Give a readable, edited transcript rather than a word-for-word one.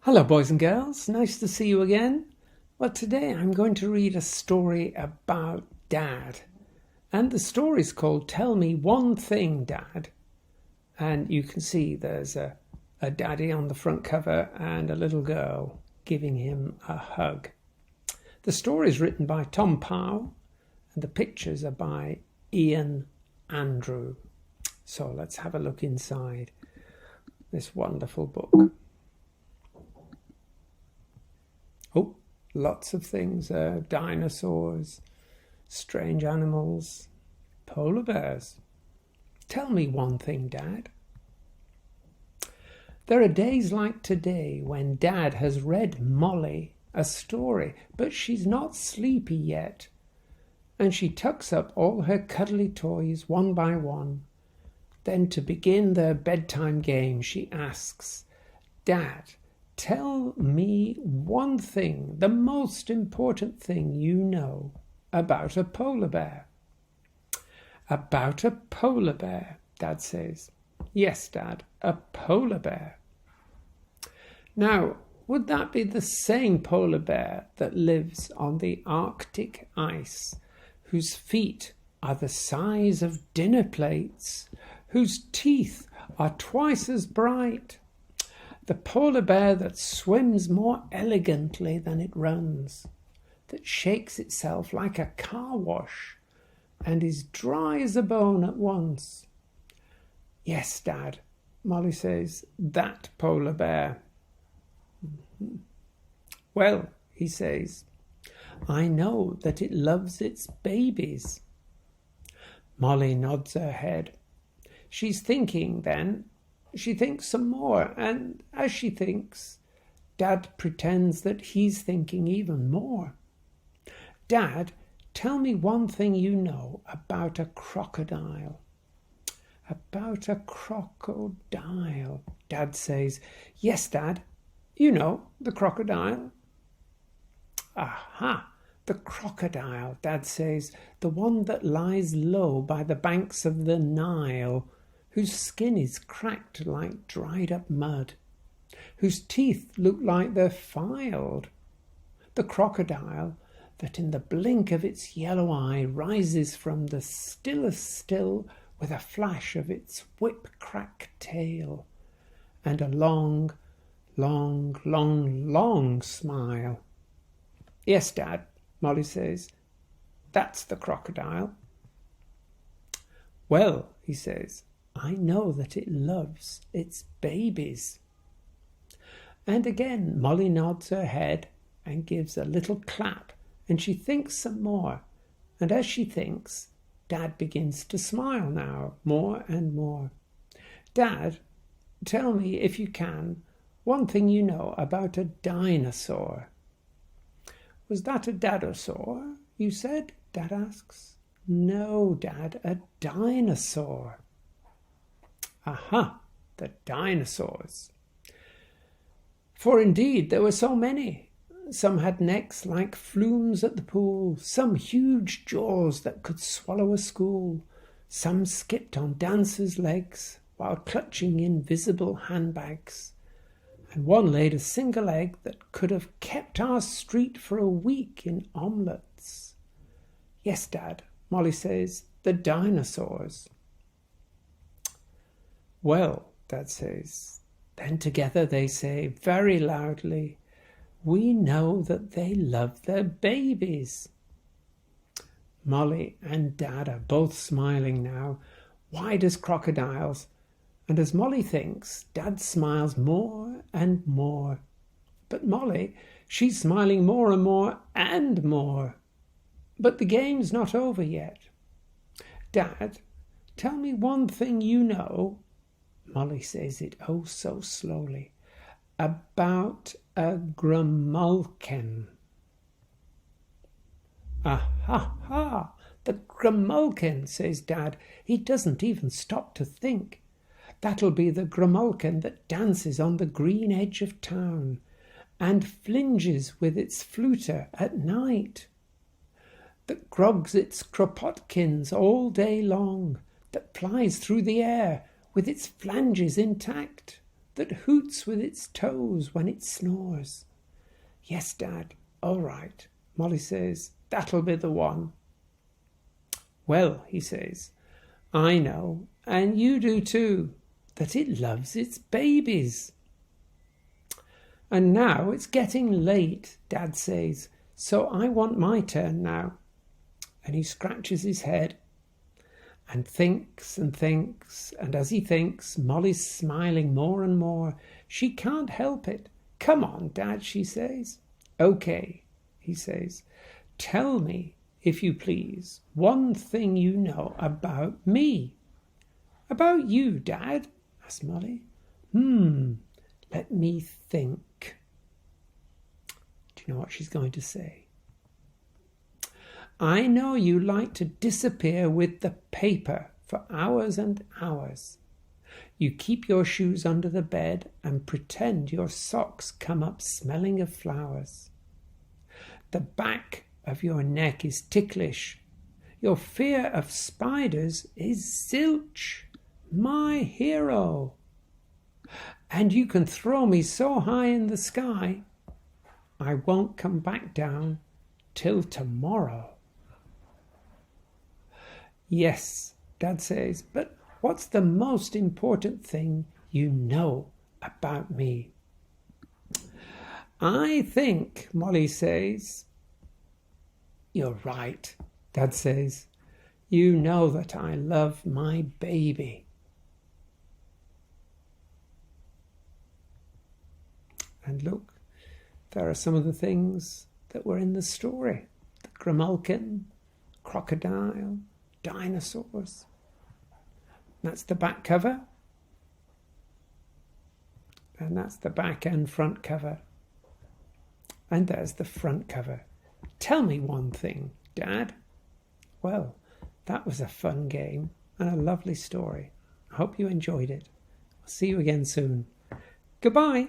Hello boys and girls, nice to see you again. Well, today I'm going to read a story about Dad. And the story's called Tell Me One Thing, Dad. And you can see there's a daddy on the front cover and a little girl giving him a hug. The story is written by Tom Pow and the pictures are by Ian Andrew. So let's have a look inside this wonderful book. Oh, lots of things. Dinosaurs, strange animals, polar bears. Tell me one thing, Dad. There are days like today when Dad has read Molly a story, but she's not sleepy yet. And she tucks up all her cuddly toys one by one. Then to begin their bedtime game, she asks, Dad, tell me one thing, the most important thing you know about a polar bear. About a polar bear, Dad says. Yes, Dad, a polar bear. Now, would that be the same polar bear that lives on the Arctic ice, whose feet are the size of dinner plates, whose teeth are twice as bright? The polar bear that swims more elegantly than it runs, that shakes itself like a car wash and is dry as a bone at once. Yes, Dad, Molly says, that polar bear. Well, he says, I know that it loves its babies. Molly nods her head. She's thinking then. She thinks some more, and as she thinks, Dad pretends that he's thinking even more. Dad, tell me one thing you know about a crocodile. About a crocodile, Dad says. Yes, Dad, you know, the crocodile. Aha, the crocodile, Dad says, the one that lies low by the banks of the Nile, whose skin is cracked like dried up mud, whose teeth look like they're filed. The crocodile that in the blink of its yellow eye rises from the stillest still with a flash of its whip-crack tail and a long, long, long, long smile. Yes, Dad, Molly says, that's the crocodile. Well, he says, I know that it loves its babies. And again Molly nods her head and gives a little clap, and she thinks some more. And as she thinks, Dad begins to smile now, more and more. Dad, tell me, if you can, one thing you know about a dinosaur. Was that a dinosaur, you said? Dad asks. No, Dad, a dinosaur. Aha, the dinosaurs. For indeed there were so many. Some had necks like flumes at the pool, some huge jaws that could swallow a school, some skipped on dancers' legs while clutching invisible handbags, and one laid a single egg that could have kept our street for a week in omelettes. Yes, Dad, Molly says, the dinosaurs. Well, Dad says, then together they say very loudly, we know that they love their babies. Molly and Dad are both smiling now, wide as crocodiles, and as Molly thinks, Dad smiles more and more. But Molly, she's smiling more and more and more. But the game's not over yet. Dad, tell me one thing you know. Molly says it oh so slowly. About a Grimalken. Ah, the Grimalken, says Dad. He doesn't even stop to think. That'll be the Grimalken that dances on the green edge of town and flinges with its fluter at night, that grogs its kropotkins all day long, that flies through the air with its flanges intact, that hoots with its toes when it snores. Yes, Dad, all right, Molly says, that'll be the one. Well, he says, I know, and you do too, that it loves its babies. And now it's getting late, Dad says, so I want my turn now. And he scratches his head and thinks, and as he thinks, Molly's smiling more and more. She can't help it. Come on, Dad, she says. Okay, he says. Tell me, if you please, one thing you know about me. About you, Dad? Asked Molly. Let me think. Do you know what she's going to say? I know you like to disappear with the paper for hours and hours. You keep your shoes under the bed and pretend your socks come up smelling of flowers. The back of your neck is ticklish. Your fear of spiders is zilch, my hero. And you can throw me so high in the sky, I won't come back down till tomorrow. Yes, Dad says, but what's the most important thing you know about me? I think, Molly says. You're right, Dad says. You know that I love my baby. And look, there are some of the things that were in the story. The Grimalken, crocodile, dinosaurs. That's the back cover. And that's the back and front cover. And there's the front cover. Tell me one thing, Dad. Well, that was a fun game and a lovely story. I hope you enjoyed it. I'll see you again soon. Goodbye.